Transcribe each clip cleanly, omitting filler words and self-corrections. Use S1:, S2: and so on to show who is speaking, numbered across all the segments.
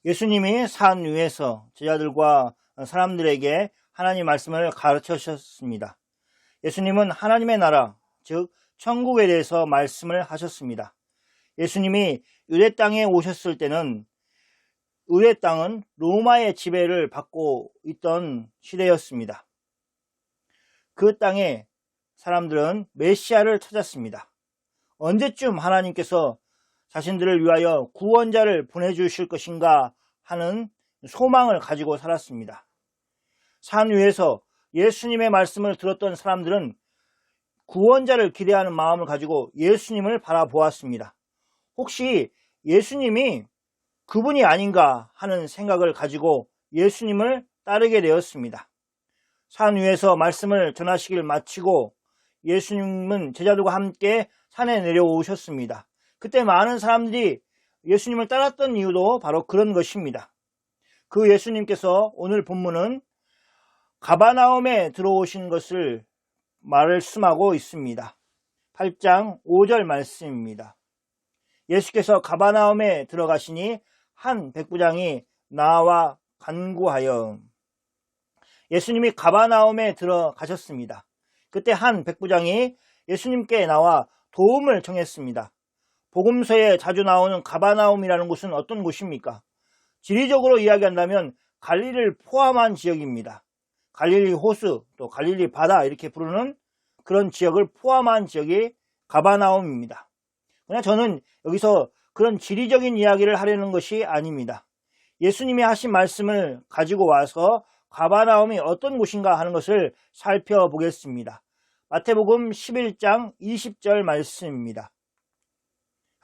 S1: 예수님이 산 위에서 제자들과 사람들에게 하나님 말씀을 가르쳐 주셨습니다. 예수님은 하나님의 나라, 즉 천국에 대해서 말씀을 하셨습니다. 예수님이 유대 땅에 오셨을 때는 유대 땅은 로마의 지배를 받고 있던 시대였습니다. 그 땅에 사람들은 메시아를 찾았습니다. 언제쯤 하나님께서 자신들을 위하여 구원자를 보내주실 것인가 하는 소망을 가지고 살았습니다. 산 위에서 예수님의 말씀을 들었던 사람들은 구원자를 기대하는 마음을 가지고 예수님을 바라보았습니다. 혹시 예수님이 그분이 아닌가 하는 생각을 가지고 예수님을 따르게 되었습니다. 산 위에서 말씀을 전하시길 마치고 예수님은 제자들과 함께 산에 내려오셨습니다. 그때 많은 사람들이 예수님을 따랐던 이유도 바로 그런 것입니다. 그 예수님께서 오늘 본문은 가버나움에 들어오신 것을 말씀하고 있습니다. 8장 5절 말씀입니다. 예수께서 가버나움에 들어가시니 한 백부장이 나와 간구하여. 예수님이 가버나움에 들어가셨습니다. 그때 한 백부장이 예수님께 나와 도움을 청했습니다. 복음서에 자주 나오는 가버나움이라는 곳은 어떤 곳입니까? 지리적으로 이야기한다면 갈릴리를 포함한 지역입니다. 갈릴리 호수, 또 갈릴리 바다 이렇게 부르는 그런 지역을 포함한 지역이 가버나움입니다. 그러나 저는 여기서 그런 지리적인 이야기를 하려는 것이 아닙니다. 예수님이 하신 말씀을 가지고 와서 가버나움이 어떤 곳인가 하는 것을 살펴보겠습니다. 마태복음 11장 20절 말씀입니다.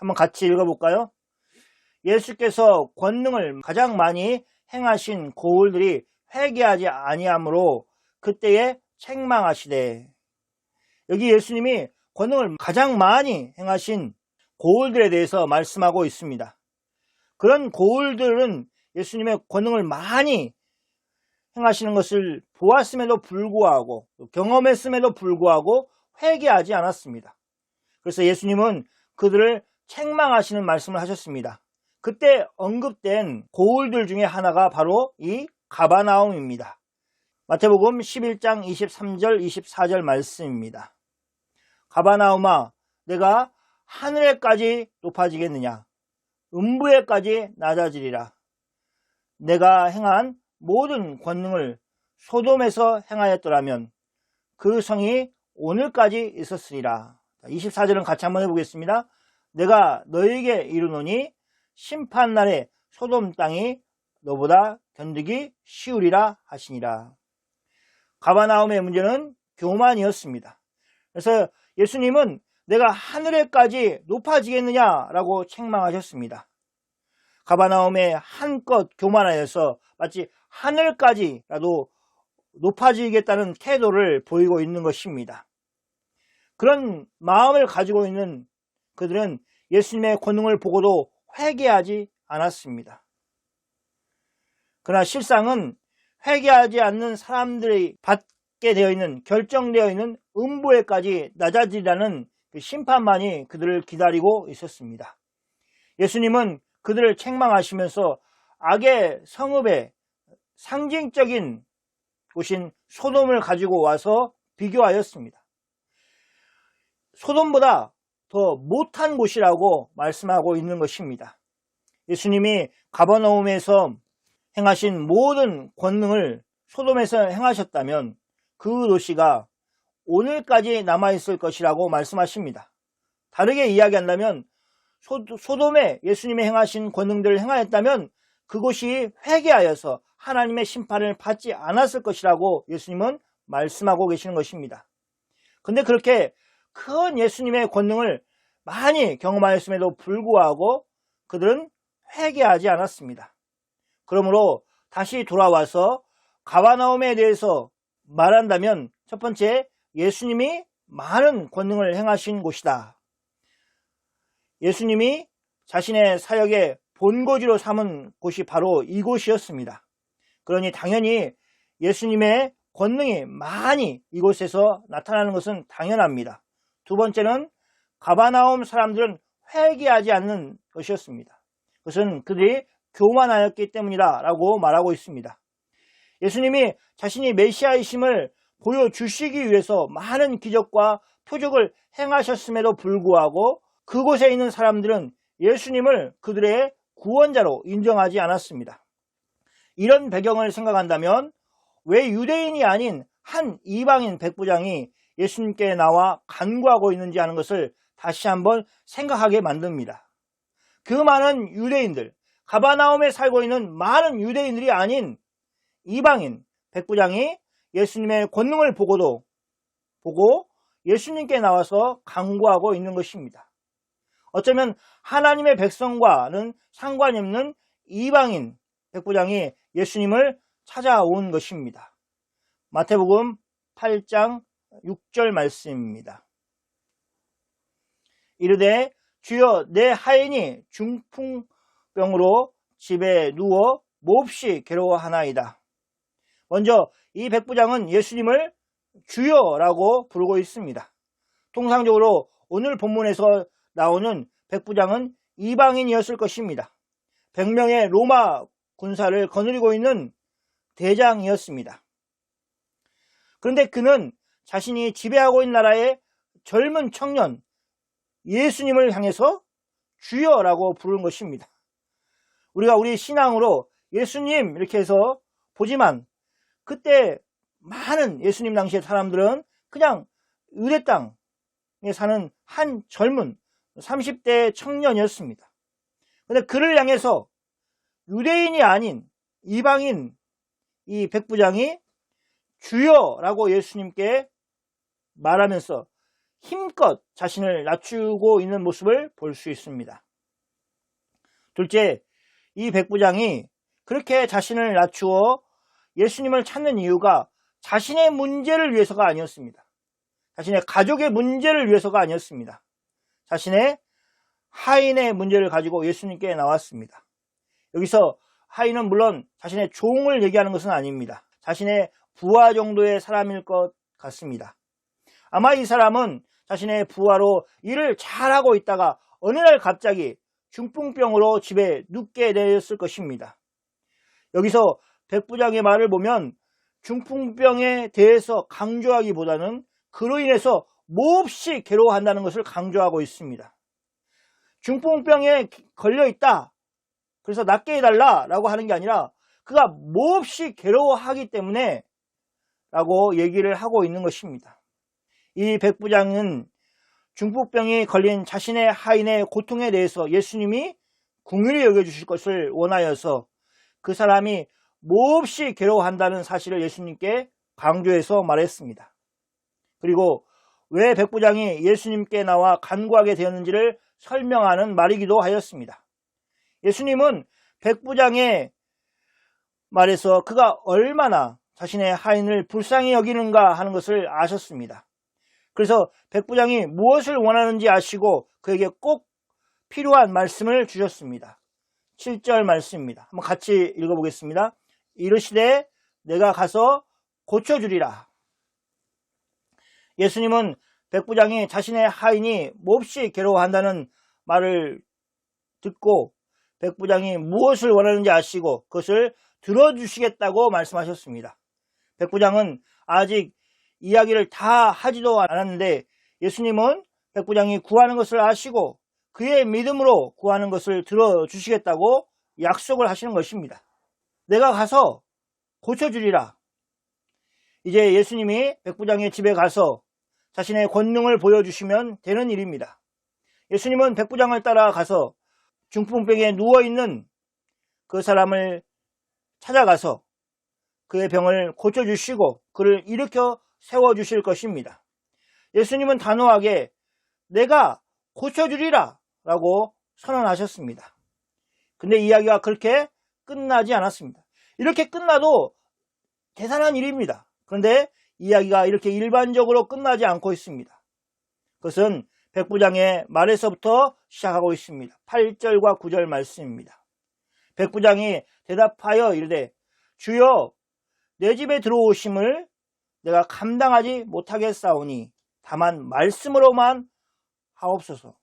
S1: 한번 같이 읽어볼까요? 예수께서 권능을 가장 많이 행하신 고을들이 회개하지 아니하므로 그때에 책망하시되. 여기 예수님이 권능을 가장 많이 행하신 고을들에 대해서 말씀하고 있습니다. 그런 고을들은 예수님의 권능을 많이 행하시는 것을 보았음에도 불구하고 경험했음에도 불구하고 회개하지 않았습니다. 그래서 예수님은 그들을 책망하시는 말씀을 하셨습니다. 그때 언급된 고을들 중에 하나가 바로 이 가버나움입니다. 마태복음 11장 23절 24절 말씀입니다. 가버나움아, 내가 하늘에까지 높아지겠느냐? 음부에까지 낮아지리라. 내가 행한 모든 권능을 소돔에서 행하였더라면 그 성이 오늘까지 있었으리라. 24절은 같이 한번 해보겠습니다. 내가 너에게 이르노니 심판날에 소돔 땅이 너보다 견디기 쉬우리라 하시니라. 가버나움의 문제는 교만이었습니다. 그래서 예수님은 내가 하늘에까지 높아지겠느냐라고 책망하셨습니다. 가버나움에 한껏 교만하여서 마치 하늘까지라도 높아지겠다는 태도를 보이고 있는 것입니다. 그런 마음을 가지고 있는 그들은 예수님의 권능을 보고도 회개하지 않았습니다. 그러나 실상은 회개하지 않는 사람들이 받게 되어 있는, 결정되어 있는 음부에까지 낮아지라는 그 심판만이 그들을 기다리고 있었습니다. 예수님은 그들을 책망하시면서 악의 성읍의 상징적인 곳인 소돔을 가지고 와서 비교하였습니다. 소돔보다 더 못한 곳이라고 말씀하고 있는 것입니다. 예수님이 가버나움에서 행하신 모든 권능을 소돔에서 행하셨다면 그 도시가 오늘까지 남아있을 것이라고 말씀하십니다. 다르게 이야기한다면 소돔에 예수님이 행하신 권능들을 행하였다면 그곳이 회개하여서 하나님의 심판을 받지 않았을 것이라고 예수님은 말씀하고 계시는 것입니다. 근데 그렇게 큰 예수님의 권능을 많이 경험하였음에도 불구하고 그들은 회개하지 않았습니다. 그러므로 다시 돌아와서 가버나움에 대해서 말한다면 첫 번째, 예수님이 많은 권능을 행하신 곳이다. 예수님이 자신의 사역의 본거지로 삼은 곳이 바로 이곳이었습니다. 그러니 당연히 예수님의 권능이 많이 이곳에서 나타나는 것은 당연합니다. 두 번째는 가버나움 사람들은 회개하지 않는 것이었습니다. 그것은 그들이 교만하였기 때문이다 라고 말하고 있습니다. 예수님이 자신이 메시아이심을 보여주시기 위해서 많은 기적과 표적을 행하셨음에도 불구하고 그곳에 있는 사람들은 예수님을 그들의 구원자로 인정하지 않았습니다. 이런 배경을 생각한다면 왜 유대인이 아닌 한 이방인 백부장이 예수님께 나와 간구하고 있는지 하는 것을 다시 한번 생각하게 만듭니다. 그 많은 유대인들, 가버나움에 살고 있는 많은 유대인들이 아닌 이방인 백부장이 예수님의 권능을 보고 예수님께 나와서 간구하고 있는 것입니다. 어쩌면 하나님의 백성과는 상관이 없는 이방인 백부장이 예수님을 찾아온 것입니다. 마태복음 8장 6절 말씀입니다. 이르되 주여 내 하인이 중풍병으로 집에 누워 몹시 괴로워하나이다. 먼저 이 백부장은 예수님을 주여라고 부르고 있습니다. 통상적으로 오늘 본문에서 나오는 백부장은 이방인이었을 것입니다. 100명의 로마 군사를 거느리고 있는 대장이었습니다. 그런데 그는 자신이 지배하고 있는 나라의 젊은 청년 예수님을 향해서 주여라고 부르는 것입니다. 우리가 우리 신앙으로 예수님 이렇게 해서 보지만 그때 많은 예수님 당시의 사람들은 그냥 유대 땅에 사는 한 젊은 30대 청년이었습니다. 그런데 그를 향해서 유대인이 아닌 이방인 이 백부장이 주여라고 예수님께 말하면서 힘껏 자신을 낮추고 있는 모습을 볼 수 있습니다. 둘째, 이 백부장이 그렇게 자신을 낮추어 예수님을 찾는 이유가 자신의 문제를 위해서가 아니었습니다. 자신의 가족의 문제를 위해서가 아니었습니다. 자신의 하인의 문제를 가지고 예수님께 나왔습니다. 여기서 하인은 물론 자신의 종을 얘기하는 것은 아닙니다. 자신의 부하 정도의 사람일 것 같습니다. 아마 이 사람은 자신의 부하로 일을 잘하고 있다가 어느 날 갑자기 중풍병으로 집에 눕게 되었을 것입니다. 여기서 백부장의 말을 보면 중풍병에 대해서 강조하기보다는 그로 인해서 몹시 괴로워한다는 것을 강조하고 있습니다. 중풍병에 걸려있다, 그래서 낫게 해달라 라고 하는 게 아니라 그가 몹시 괴로워하기 때문에 라고 얘기를 하고 있는 것입니다. 이 백부장은 중풍병이 걸린 자신의 하인의 고통에 대해서 예수님이 긍휼히 여겨주실 것을 원하여서 그 사람이 몹시 괴로워한다는 사실을 예수님께 강조해서 말했습니다. 그리고 왜 백부장이 예수님께 나와 간구하게 되었는지를 설명하는 말이기도 하였습니다. 예수님은 백부장의 말에서 그가 얼마나 자신의 하인을 불쌍히 여기는가 하는 것을 아셨습니다. 그래서 백부장이 무엇을 원하는지 아시고 그에게 꼭 필요한 말씀을 주셨습니다. 7절 말씀입니다. 한번 같이 읽어보겠습니다. 이르시되 내가 가서 고쳐주리라. 예수님은 백부장이 자신의 하인이 몹시 괴로워한다는 말을 듣고 백부장이 무엇을 원하는지 아시고 그것을 들어주시겠다고 말씀하셨습니다. 백부장은 아직 이야기를 다 하지도 않았는데 예수님은 백부장이 구하는 것을 아시고 그의 믿음으로 구하는 것을 들어주시겠다고 약속을 하시는 것입니다. 내가 가서 고쳐주리라. 이제 예수님이 백부장의 집에 가서 자신의 권능을 보여주시면 되는 일입니다. 예수님은 백부장을 따라가서 중풍병에 누워있는 그 사람을 찾아가서 그의 병을 고쳐주시고 그를 일으켜 세워주실 것입니다. 예수님은 단호하게 내가 고쳐주리라 라고 선언하셨습니다. 근데 이야기가 그렇게 끝나지 않았습니다. 이렇게 끝나도 대단한 일입니다. 그런데 이야기가 이렇게 일반적으로 끝나지 않고 있습니다. 그것은 백부장의 말에서부터 시작하고 있습니다. 8절과 9절 말씀입니다. 백부장이 대답하여 이르되 주여 내 집에 들어오심을 내가 감당하지 못하겠사오니 다만 말씀으로만 하옵소서.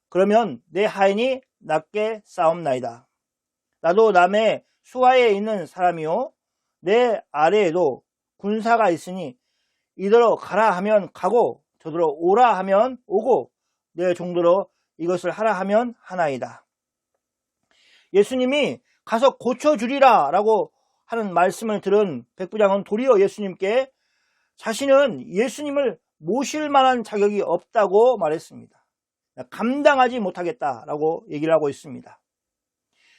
S1: 그러면 내 하인이 낫게 싸움나이다. 나도 남의 수하에 있는 사람이요 내 아래에도 군사가 있으니 이더러 가라 하면 가고 저더러 오라 하면 오고 내 종더러 이것을 하라 하면 하나이다. 예수님이 가서 고쳐주리라 라고 하는 말씀을 들은 백부장은 도리어 예수님께 자신은 예수님을 모실 만한 자격이 없다고 말했습니다. 감당하지 못하겠다라고 얘기를 하고 있습니다.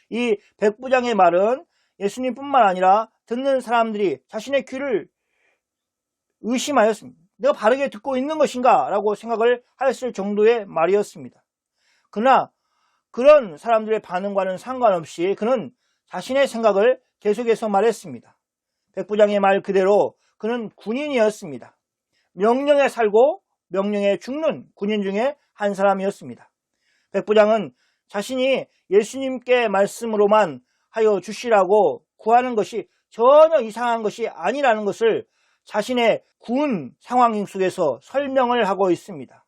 S1: 이 백부장의 말은 예수님뿐만 아니라 듣는 사람들이 자신의 귀를 의심하였습니다. 내가 바르게 듣고 있는 것인가? 라고 생각을 하였을 정도의 말이었습니다. 그러나 그런 사람들의 반응과는 상관없이 그는 자신의 생각을 계속해서 말했습니다. 백부장의 말 그대로 그는 군인이었습니다. 명령에 살고 명령에 죽는 군인 중에 한 사람이었습니다. 백부장은 자신이 예수님께 말씀으로만 하여 주시라고 구하는 것이 전혀 이상한 것이 아니라는 것을 자신의 군 상황 속에서 설명을 하고 있습니다.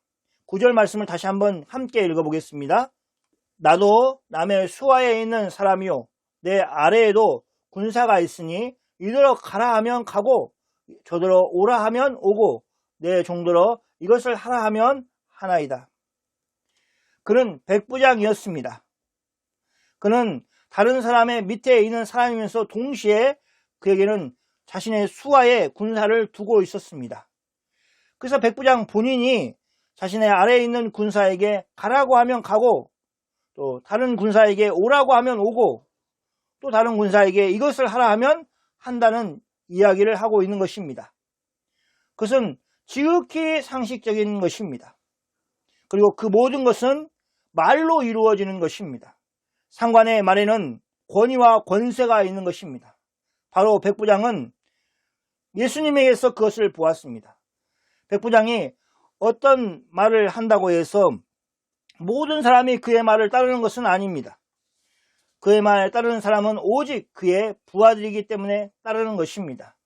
S1: 9절 말씀을 다시 한번 함께 읽어보겠습니다. 나도 남의 수하에 있는 사람이요 내 아래에도 군사가 있으니 이더러 가라 하면 가고 저더러 오라 하면 오고 내 종더러 이것을 하라 하면 하나이다. 그는 백부장이었습니다. 그는 다른 사람의 밑에 있는 사람이면서 동시에 그에게는 자신의 수하에 군사를 두고 있었습니다. 그래서 백부장 본인이 자신의 아래에 있는 군사에게 가라고 하면 가고 또 다른 군사에게 오라고 하면 오고 또 다른 군사에게 이것을 하라 하면 한다는 이야기를 하고 있는 것입니다. 그것은 지극히 상식적인 것입니다. 그리고 그 모든 것은 말로 이루어지는 것입니다. 상관의 말에는 권위와 권세가 있는 것입니다. 바로 백부장은 예수님에게서 그것을 보았습니다. 백부장이 어떤 말을 한다고 해서 모든 사람이 그의 말을 따르는 것은 아닙니다. 그의 말에 따르는 사람은 오직 그의 부하들이기 때문에 따르는 것입니다.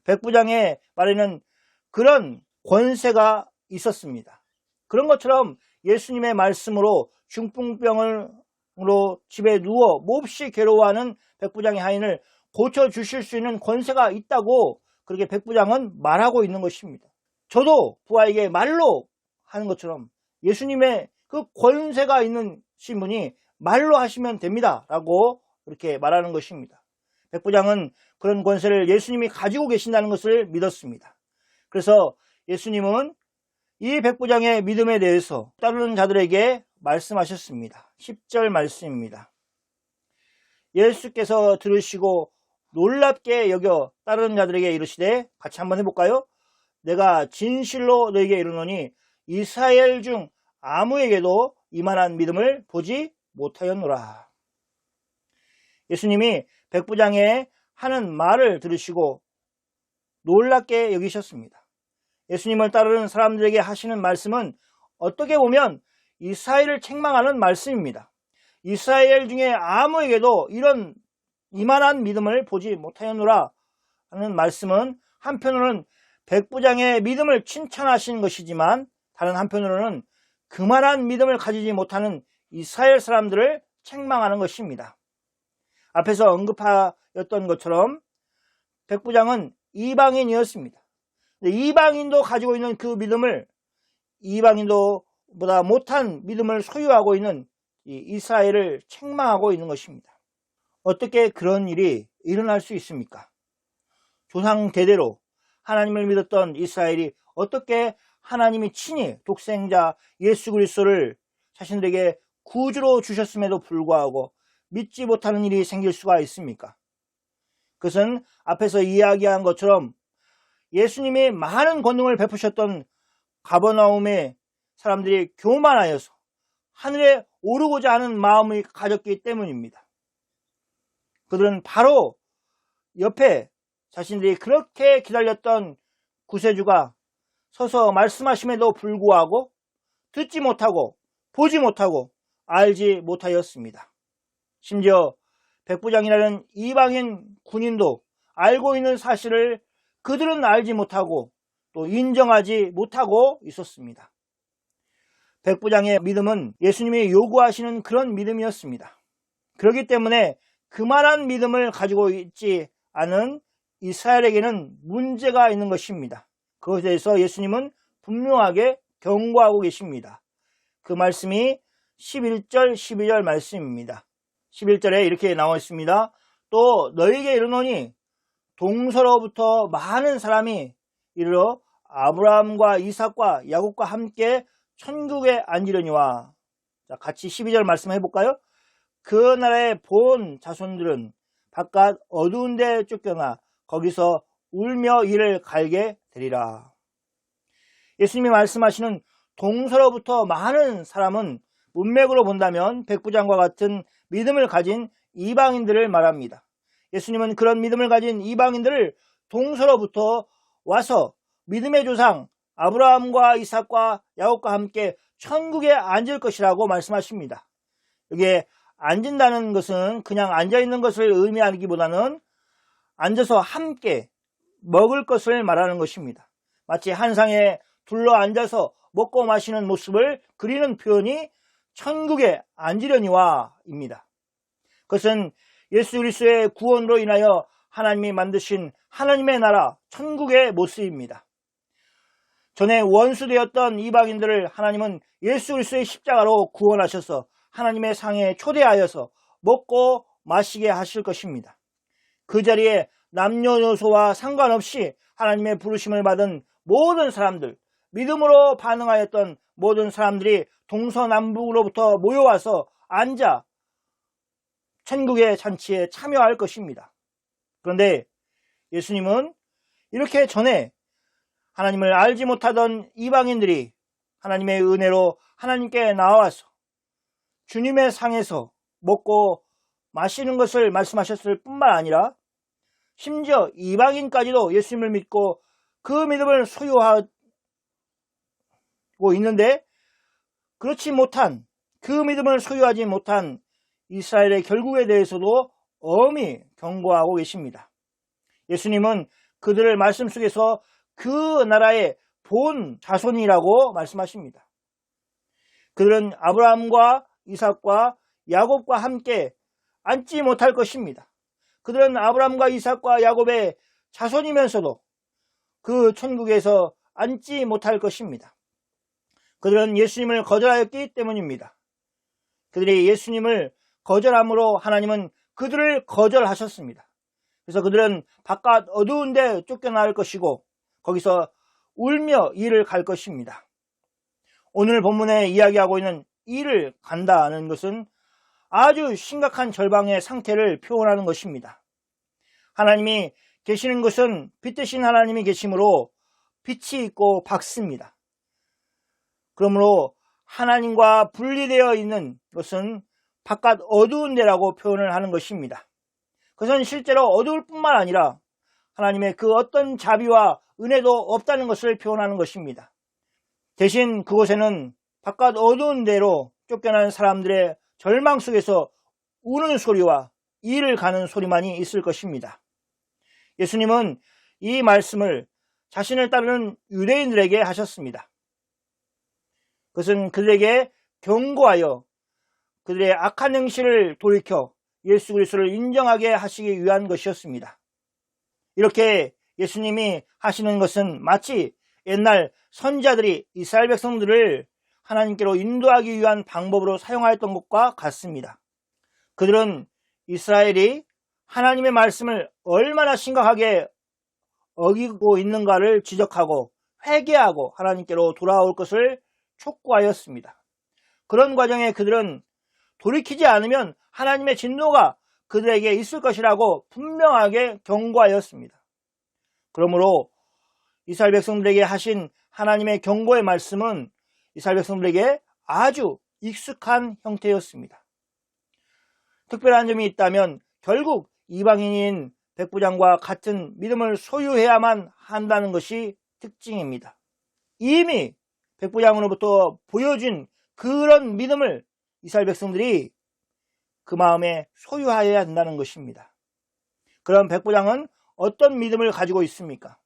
S1: 백부장의 말에는 그런 권세가 있었습니다. 그런 것처럼 예수님의 말씀으로 중풍병으로 집에 누워 몹시 괴로워하는 백부장의 하인을 고쳐주실 수 있는 권세가 있다고 그렇게 백부장은 말하고 있는 것입니다. 저도 부하에게 말로 하는 것처럼 예수님의 그 권세가 있는 신분이 말로 하시면 됩니다 라고 그렇게 말하는 것입니다. 백부장은 그런 권세를 예수님이 가지고 계신다는 것을 믿었습니다. 그래서 예수님은 이 백부장의 믿음에 대해서 따르는 자들에게 말씀하셨습니다. 10절 말씀입니다. 예수께서 들으시고 놀랍게 여겨 따르는 자들에게 이르시되, 같이 한번 해볼까요? 내가 진실로 너에게 이르노니 이스라엘 중 아무에게도 이만한 믿음을 보지 못하였노라. 예수님이 백부장의 하는 말을 들으시고 놀랍게 여기셨습니다. 예수님을 따르는 사람들에게 하시는 말씀은 어떻게 보면 이스라엘을 책망하는 말씀입니다. 이스라엘 중에 아무에게도 이만한 믿음을 보지 못하였노라 하는 말씀은 한편으로는 백부장의 믿음을 칭찬하시는 것이지만 다른 한편으로는 그만한 믿음을 가지지 못하는 이스라엘 사람들을 책망하는 것입니다. 앞에서 언급하였던 것처럼 백부장은 이방인이었습니다. 이방인도 가지고 있는 그 믿음을 이방인도보다 못한 믿음을 소유하고 있는 이스라엘을 책망하고 있는 것입니다. 어떻게 그런 일이 일어날 수 있습니까? 조상 대대로 하나님을 믿었던 이스라엘이 어떻게 하나님이 친히 독생자 예수 그리스도를 자신들에게 구주로 주셨음에도 불구하고 믿지 못하는 일이 생길 수가 있습니까? 그것은 앞에서 이야기한 것처럼 예수님이 많은 권능을 베푸셨던 가버나움의 사람들이 교만하여서 하늘에 오르고자 하는 마음을 가졌기 때문입니다. 그들은 바로 옆에 자신들이 그렇게 기다렸던 구세주가 서서 말씀하심에도 불구하고 듣지 못하고 보지 못하고 알지 못하였습니다. 심지어 백부장이라는 이방인 군인도 알고 있는 사실을 그들은 알지 못하고 또 인정하지 못하고 있었습니다. 백부장의 믿음은 예수님이 요구하시는 그런 믿음이었습니다. 그렇기 때문에 그만한 믿음을 가지고 있지 않은 이스라엘에게는 문제가 있는 것입니다. 그것에 대해서 예수님은 분명하게 경고하고 계십니다. 그 말씀이 11절 12절 말씀입니다. 11절에 이렇게 나와 있습니다. 또 너에게 이르노니 동서로부터 많은 사람이 이르러 아브라함과 이삭과 야곱과 함께 천국에 앉으려니와. 자, 같이 12절 말씀 해볼까요? 그 나라의 본 자손들은 바깥 어두운 데 쫓겨나 거기서 울며 이를 갈게 되리라. 예수님이 말씀하시는 동서로부터 많은 사람은 문맥으로 본다면 백부장과 같은 믿음을 가진 이방인들을 말합니다. 예수님은 그런 믿음을 가진 이방인들을 동서로부터 와서 믿음의 조상 아브라함과 이삭과 야곱과 함께 천국에 앉을 것이라고 말씀하십니다. 여기에 앉은다는 것은 그냥 앉아있는 것을 의미하기보다는 앉아서 함께 먹을 것을 말하는 것입니다. 마치 한 상에 둘러 앉아서 먹고 마시는 모습을 그리는 표현이 천국에 앉으려니와 입니다. 그것은 예수 그리스도의 구원으로 인하여 하나님이 만드신 하나님의 나라 천국의 모습입니다. 전에 원수되었던 이방인들을 하나님은 예수 그리스도의 십자가로 구원하셔서 하나님의 상에 초대하여서 먹고 마시게 하실 것입니다. 그 자리에 남녀노소와 상관없이 하나님의 부르심을 받은 모든 사람들, 믿음으로 반응하였던 모든 사람들이 동서남북으로부터 모여와서 앉아 천국의 잔치에 참여할 것입니다. 그런데 예수님은 이렇게 전에 하나님을 알지 못하던 이방인들이 하나님의 은혜로 하나님께 나와서 주님의 상에서 먹고 마시는 것을 말씀하셨을 뿐만 아니라 심지어 이방인까지도 예수님을 믿고 그 믿음을 소유하고 있는데 그렇지 못한, 그 믿음을 소유하지 못한 이스라엘의 결국에 대해서도 엄히 경고하고 계십니다. 예수님은 그들을 말씀 속에서 그 나라의 본 자손이라고 말씀하십니다. 그들은 아브라함과 이삭과 야곱과 함께 앉지 못할 것입니다. 그들은 아브라함과 이삭과 야곱의 자손이면서도 그 천국에서 앉지 못할 것입니다. 그들은 예수님을 거절하였기 때문입니다. 그들이 예수님을 거절함으로 하나님은 그들을 거절하셨습니다. 그래서 그들은 바깥 어두운 데 쫓겨날 것이고 거기서 울며 이를 갈 것입니다. 오늘 본문에 이야기하고 있는 이를 간다는 것은 아주 심각한 절망의 상태를 표현하는 것입니다. 하나님이 계시는 곳은 빛 대신 하나님이 계시므로 빛이 있고 밝습니다. 그러므로 하나님과 분리되어 있는 것은 바깥 어두운 데라고 표현을 하는 것입니다. 그것은 실제로 어두울 뿐만 아니라 하나님의 그 어떤 자비와 은혜도 없다는 것을 표현하는 것입니다. 대신 그곳에는 바깥 어두운 데로 쫓겨난 사람들의 절망 속에서 우는 소리와 이를 가는 소리만이 있을 것입니다. 예수님은 이 말씀을 자신을 따르는 유대인들에게 하셨습니다. 그것은 그들에게 경고하여 그들의 악한 행실을 돌이켜 예수 그리스도를 인정하게 하시기 위한 것이었습니다. 이렇게 예수님이 하시는 것은 마치 옛날 선지자들이 이스라엘 백성들을 하나님께로 인도하기 위한 방법으로 사용하였던 것과 같습니다. 그들은 이스라엘이 하나님의 말씀을 얼마나 심각하게 어기고 있는가를 지적하고 회개하고 하나님께로 돌아올 것을 촉구하였습니다. 그런 과정에 그들은 돌이키지 않으면 하나님의 진노가 그들에게 있을 것이라고 분명하게 경고하였습니다. 그러므로 이스라엘 백성들에게 하신 하나님의 경고의 말씀은 이스라엘 백성들에게 아주 익숙한 형태였습니다. 특별한 점이 있다면 결국 이방인인 백부장과 같은 믿음을 소유해야만 한다는 것이 특징입니다. 이미 백부장으로부터 보여준 그런 믿음을 이스라엘 백성들이 그 마음에 소유하여야 한다는 것입니다. 그럼 백부장은 어떤 믿음을 가지고 있습니까?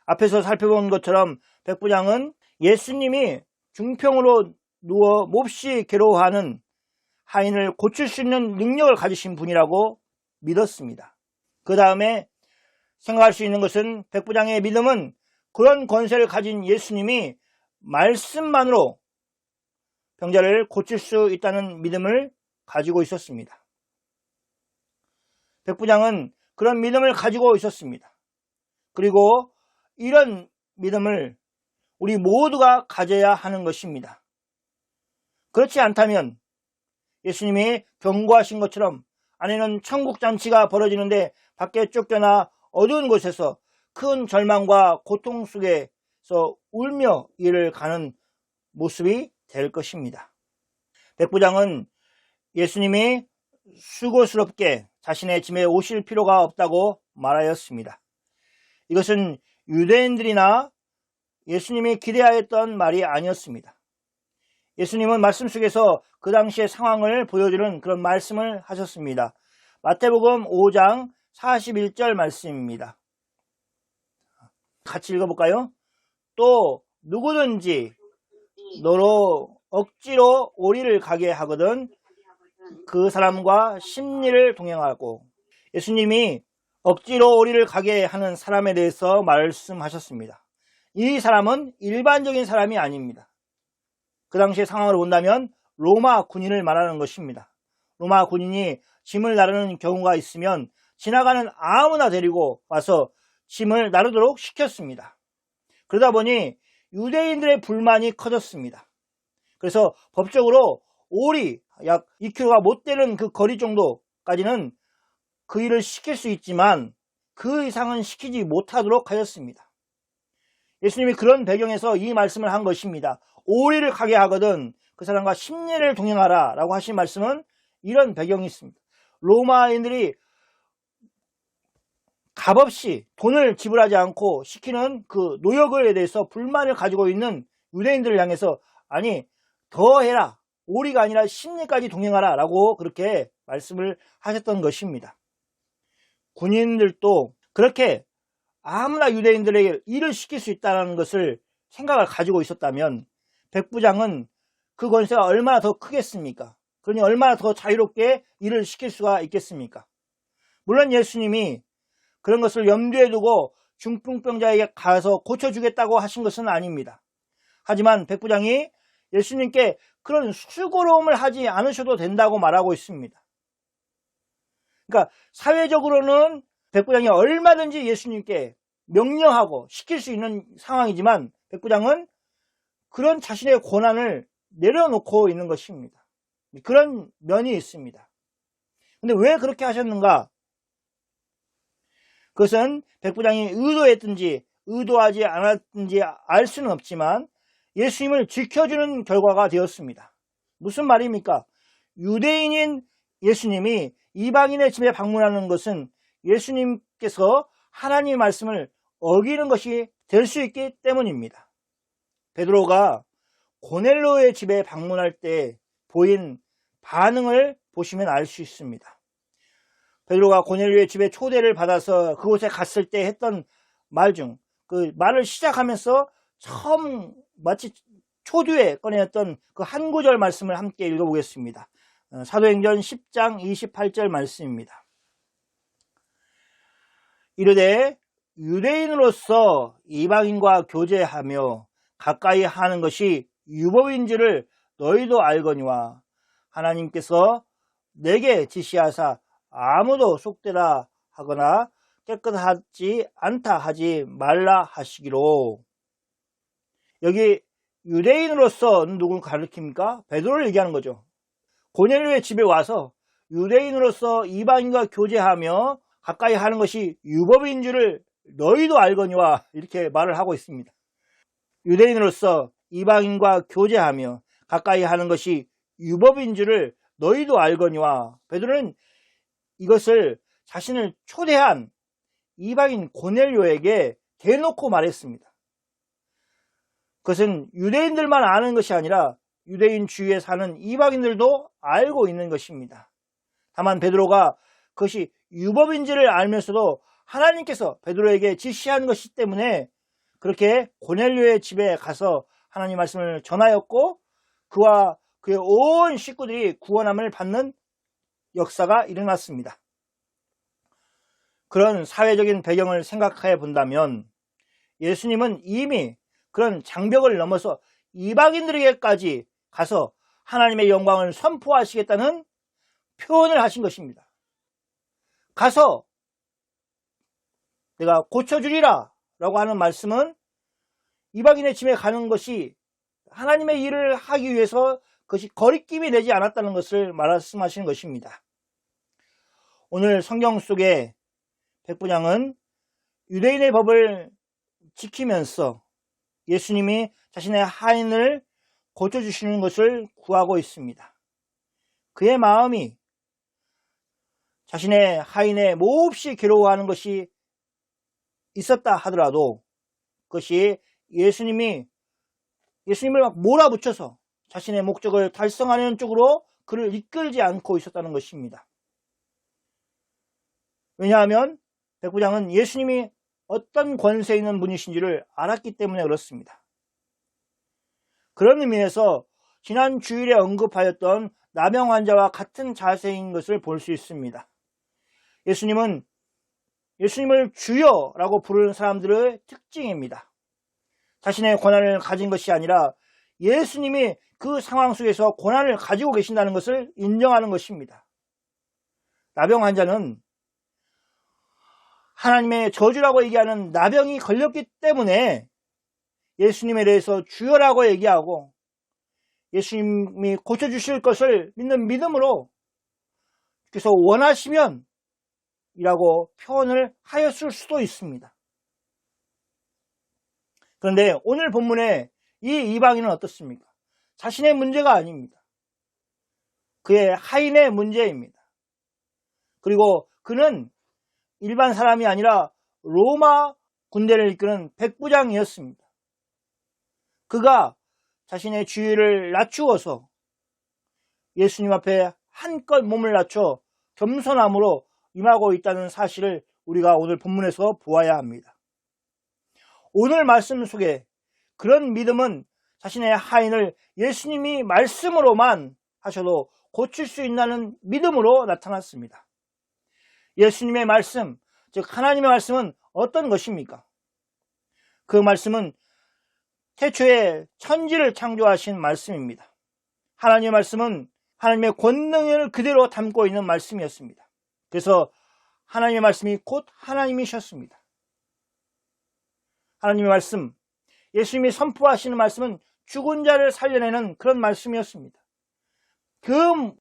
S1: 앞에서 살펴본 것처럼 백부장은 예수님이 중평으로 누워 몹시 괴로워하는 하인을 고칠 수 있는 능력을 가지신 분이라고 믿었습니다. 그 다음에 생각할 수 있는 것은 백부장의 믿음은 그런 권세를 가진 예수님이 말씀만으로 병자를 고칠 수 있다는 믿음을 가지고 있었습니다. 백부장은 그런 믿음을 가지고 있었습니다. 그리고 이런 믿음을 우리 모두가 가져야 하는 것입니다. 그렇지 않다면 예수님이 경고하신 것처럼 안에는 천국잔치가 벌어지는데 밖에 쫓겨나 어두운 곳에서 큰 절망과 고통 속에서 울며 일을 가는 모습이 될 것입니다. 백부장은 예수님이 수고스럽게 자신의 짐에 오실 필요가 없다고 말하였습니다. 이것은 유대인들이나 예수님이 기대하였던 말이 아니었습니다. 예수님은 말씀 속에서 그 당시의 상황을 보여주는 그런 말씀을 하셨습니다. 마태복음 5장 41절 말씀입니다. 같이 읽어볼까요? 또 누구든지 너로 억지로 오리를 가게 하거든 그 사람과 심리를 동행하고, 예수님이 억지로 오리를 가게 하는 사람에 대해서 말씀하셨습니다. 이 사람은 일반적인 사람이 아닙니다. 그 당시의 상황을 본다면 로마 군인을 말하는 것입니다. 로마 군인이 짐을 나르는 경우가 있으면 지나가는 아무나 데리고 와서 짐을 나르도록 시켰습니다. 그러다 보니 유대인들의 불만이 커졌습니다. 그래서 법적으로 오리 약 2km가 못 되는 그 거리 정도까지는 그 일을 시킬 수 있지만 그 이상은 시키지 못하도록 하였습니다. 예수님이 그런 배경에서 이 말씀을 한 것입니다. 오리를 가게 하거든 그 사람과 심리를 동행하라 라고 하신 말씀은 이런 배경이 있습니다. 로마인들이 값없이 돈을 지불하지 않고 시키는 그 노역에 대해서 불만을 가지고 있는 유대인들을 향해서 아니 더 해라, 오리가 아니라 심리까지 동행하라 라고 그렇게 말씀을 하셨던 것입니다. 군인들도 그렇게 아무나 유대인들에게 일을 시킬 수 있다는 것을 생각을 가지고 있었다면 백부장은 그 권세가 얼마나 더 크겠습니까? 그러니 얼마나 더 자유롭게 일을 시킬 수가 있겠습니까? 물론 예수님이 그런 것을 염두에 두고 중풍병자에게 가서 고쳐주겠다고 하신 것은 아닙니다. 하지만 백부장이 예수님께 그런 수고로움을 하지 않으셔도 된다고 말하고 있습니다. 그러니까 사회적으로는 백부장이 얼마든지 예수님께 명령하고 시킬 수 있는 상황이지만 백부장은 그런 자신의 권한을 내려놓고 있는 것입니다. 그런 면이 있습니다. 근데 왜 그렇게 하셨는가? 그것은 백부장이 의도했든지 의도하지 않았든지 알 수는 없지만 예수님을 지켜주는 결과가 되었습니다. 무슨 말입니까? 유대인인 예수님이 이방인의 집에 방문하는 것은 예수님께서 하나님의 말씀을 어기는 것이 될 수 있기 때문입니다. 베드로가 고넬료의 집에 방문할 때 보인 반응을 보시면 알 수 있습니다. 베드로가 고넬료의 집에 초대를 받아서 그곳에 갔을 때 했던 말 중 그 말을 시작하면서 처음 마치 초두에 꺼내었던 그 한 구절 말씀을 함께 읽어보겠습니다. 사도행전 10장 28절 말씀입니다. 이르되 유대인으로서 이방인과 교제하며 가까이 하는 것이 유법인 줄을 너희도 알거니와 하나님께서 내게 지시하사 아무도 속되라 하거나 깨끗하지 않다 하지 말라 하시기로. 여기 유대인으로서는 누굴 가리킵니까? 베드로를 얘기하는 거죠. 고넬료의 집에 와서 유대인으로서 이방인과 교제하며 가까이 하는 것이 유법인 줄을 너희도 알거니와 이렇게 말을 하고 있습니다. 유대인으로서 이방인과 교제하며 가까이 하는 것이 유법인 줄을 너희도 알거니와, 베드로는 이것을 자신을 초대한 이방인 고넬료에게 대놓고 말했습니다. 그것은 유대인들만 아는 것이 아니라 유대인 주위에 사는 이방인들도 알고 있는 것입니다. 다만 베드로가 그것이 유법인지를 알면서도 하나님께서 베드로에게 지시한 것이기 때문에 그렇게 고넬료의 집에 가서 하나님 말씀을 전하였고 그와 그의 온 식구들이 구원함을 받는 역사가 일어났습니다. 그런 사회적인 배경을 생각해 본다면 예수님은 이미 그런 장벽을 넘어서 이방인들에게까지 가서 하나님의 영광을 선포하시겠다는 표현을 하신 것입니다. 가서 내가 고쳐주리라 라고 하는 말씀은 이방인의 집에 가는 것이 하나님의 일을 하기 위해서 그것이 거리낌이 되지 않았다는 것을 말씀하시는 것입니다. 오늘 성경 속에 백부장은 유대인의 법을 지키면서 예수님이 자신의 하인을 고쳐주시는 것을 구하고 있습니다. 그의 마음이 자신의 하인의 몹시 괴로워하는 것이 있었다 하더라도 그것이 예수님을 막 몰아붙여서 자신의 목적을 달성하는 쪽으로 그를 이끌지 않고 있었다는 것입니다. 왜냐하면 백부장은 예수님이 어떤 권세 있는 분이신지를 알았기 때문에 그렇습니다. 그런 의미에서 지난 주일에 언급하였던 나병 환자와 같은 자세인 것을 볼 수 있습니다. 예수님은 예수님을 주여라고 부르는 사람들의 특징입니다. 자신의 권한을 가진 것이 아니라 예수님이 그 상황 속에서 권한을 가지고 계신다는 것을 인정하는 것입니다. 나병 환자는 하나님의 저주라고 얘기하는 나병이 걸렸기 때문에 예수님에 대해서 주여라고 얘기하고 예수님이 고쳐주실 것을 믿는 믿음으로 그래서 원하시면 이라고 표현을 하였을 수도 있습니다. 그런데 오늘 본문에 이 이방인은 어떻습니까? 자신의 문제가 아닙니다. 그의 하인의 문제입니다. 그리고 그는 일반 사람이 아니라 로마 군대를 이끄는 백부장이었습니다. 그가 자신의 지위를 낮추어서 예수님 앞에 한껏 몸을 낮춰 겸손함으로 임하고 있다는 사실을 우리가 오늘 본문에서 보아야 합니다. 오늘 말씀 속에 그런 믿음은 자신의 하인을 예수님이 말씀으로만 하셔도 고칠 수 있다는 믿음으로 나타났습니다. 예수님의 말씀, 즉 하나님의 말씀은 어떤 것입니까? 그 말씀은 태초에 천지를 창조하신 말씀입니다. 하나님의 말씀은 하나님의 권능을 그대로 담고 있는 말씀이었습니다. 그래서 하나님의 말씀이 곧 하나님이셨습니다. 하나님의 말씀, 예수님이 선포하시는 말씀은 죽은 자를 살려내는 그런 말씀이었습니다. 그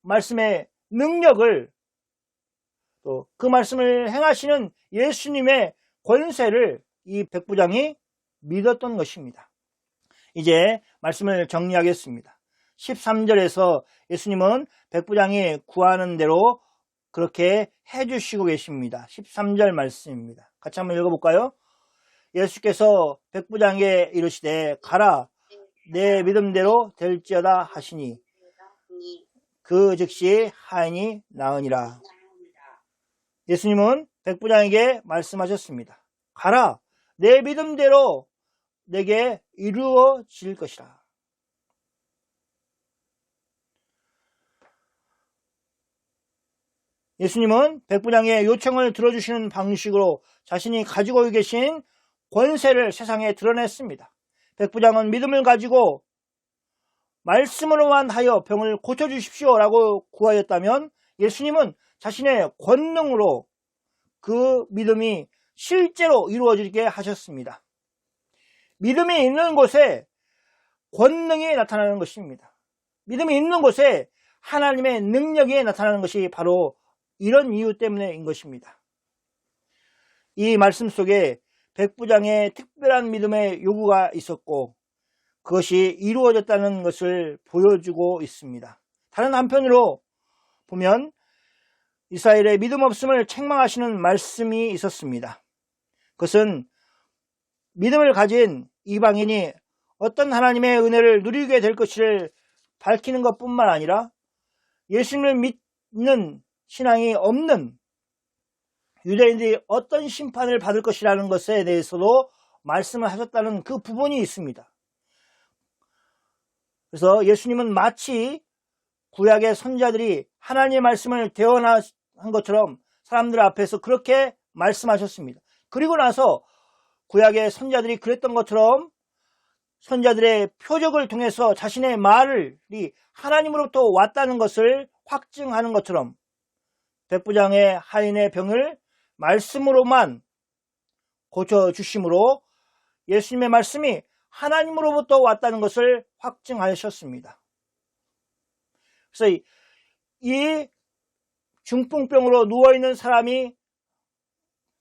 S1: 말씀의 능력을 또 그 말씀을 행하시는 예수님의 권세를 이 백부장이 믿었던 것입니다. 이제 말씀을 정리하겠습니다. 13절에서 예수님은 백부장이 구하는 대로 그렇게 해주시고 계십니다. 13절 말씀입니다. 같이 한번 읽어볼까요? 예수께서 백부장에게 이르시되 가라 내 믿음대로 될지어다 하시니 그 즉시 하인이 나으니라. 예수님은 백부장에게 말씀하셨습니다. 가라 내 믿음대로 내게 이루어질 것이라. 예수님은 백부장의 요청을 들어주시는 방식으로 자신이 가지고 계신 권세를 세상에 드러냈습니다. 백부장은 믿음을 가지고 말씀으로만 하여 병을 고쳐주십시오 라고 구하였다면 예수님은 자신의 권능으로 그 믿음이 실제로 이루어지게 하셨습니다. 믿음이 있는 곳에 권능이 나타나는 것입니다. 믿음이 있는 곳에 하나님의 능력이 나타나는 것이 바로 이런 이유 때문인 것입니다. 이 말씀 속에 백부장의 특별한 믿음의 요구가 있었고 그것이 이루어졌다는 것을 보여주고 있습니다. 다른 한편으로 보면 이스라엘의 믿음 없음을 책망하시는 말씀이 있었습니다. 그것은 믿음을 가진 이방인이 어떤 하나님의 은혜를 누리게 될 것을 밝히는 것뿐만 아니라 예수님을 믿는 신앙이 없는 유대인들이 어떤 심판을 받을 것이라는 것에 대해서도 말씀을 하셨다는 그 부분이 있습니다. 그래서 예수님은 마치 구약의 선지자들이 하나님의 말씀을 대언한 것처럼 사람들 앞에서 그렇게 말씀하셨습니다. 그리고 나서 구약의 선지자들이 그랬던 것처럼 선지자들의 표적을 통해서 자신의 말이 하나님으로부터 왔다는 것을 확증하는 것처럼 백부장의 하인의 병을 말씀으로만 고쳐주심으로 예수님의 말씀이 하나님으로부터 왔다는 것을 확증하셨습니다. 그래서 이 중풍병으로 누워있는 사람이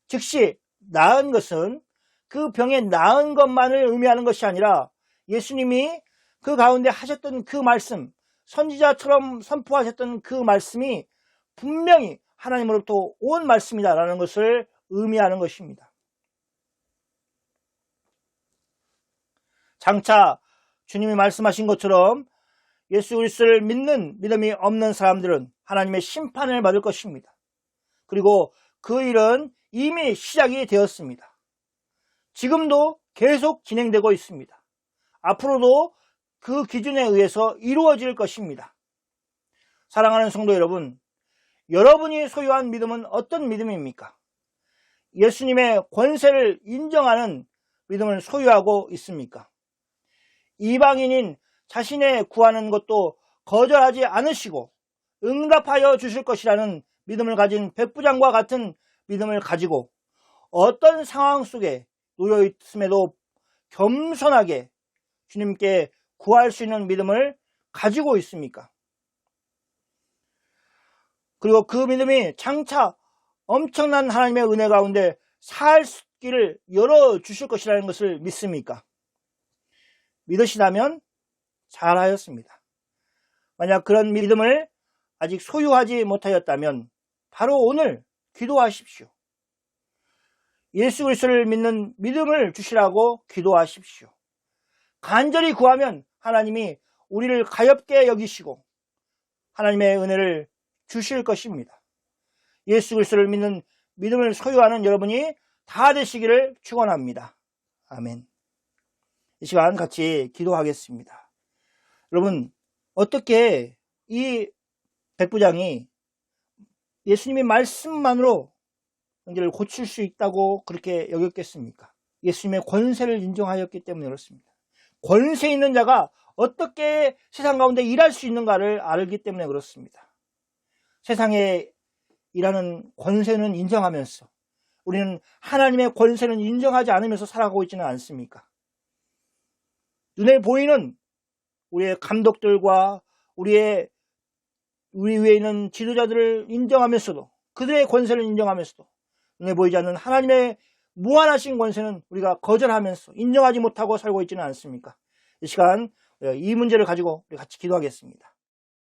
S1: 즉시 나은 것은 그 병에 나은 것만을 의미하는 것이 아니라 예수님이 그 가운데 하셨던 그 말씀, 선지자처럼 선포하셨던 그 말씀이 분명히 하나님으로부터 온 말씀이다라는 것을 의미하는 것입니다. 장차 주님이 말씀하신 것처럼 예수 그리스도를 믿는 믿음이 없는 사람들은 하나님의 심판을 받을 것입니다. 그리고 그 일은 이미 시작이 되었습니다. 지금도 계속 진행되고 있습니다. 앞으로도 그 기준에 의해서 이루어질 것입니다. 사랑하는 성도 여러분, 여러분이 소유한 믿음은 어떤 믿음입니까? 예수님의 권세를 인정하는 믿음을 소유하고 있습니까? 이방인인 자신의 구하는 것도 거절하지 않으시고 응답하여 주실 것이라는 믿음을 가진 백부장과 같은 믿음을 가지고 어떤 상황 속에 놓여 있음에도 겸손하게 주님께 구할 수 있는 믿음을 가지고 있습니까? 그리고 그 믿음이 장차 엄청난 하나님의 은혜 가운데 살 길을 열어주실 것이라는 것을 믿습니까? 믿으시다면 잘하였습니다. 만약 그런 믿음을 아직 소유하지 못하였다면 바로 오늘 기도하십시오. 예수 그리스도를 믿는 믿음을 주시라고 기도하십시오. 간절히 구하면 하나님이 우리를 가엾게 여기시고 하나님의 은혜를 주실 것입니다. 예수 그리스도를 믿는 믿음을 소유하는 여러분이 다 되시기를 축원합니다. 아멘. 이 시간 같이 기도하겠습니다. 여러분, 어떻게 이 백부장이 예수님의 말씀만으로 문제를 고칠 수 있다고 그렇게 여겼겠습니까? 예수님의 권세를 인정하였기 때문에 그렇습니다. 권세 있는 자가 어떻게 세상 가운데 일할 수 있는가를 알기 때문에 그렇습니다. 세상에 일하는 권세는 인정하면서 우리는 하나님의 권세는 인정하지 않으면서 살아가고 있지는 않습니까? 눈에 보이는 우리의 감독들과 우리 위에 있는 지도자들을 인정하면서도 그들의 권세를 인정하면서도 눈에 보이지 않는 하나님의 무한하신 권세는 우리가 거절하면서 인정하지 못하고 살고 있지는 않습니까? 이 시간 이 문제를 가지고 우리 같이 기도하겠습니다.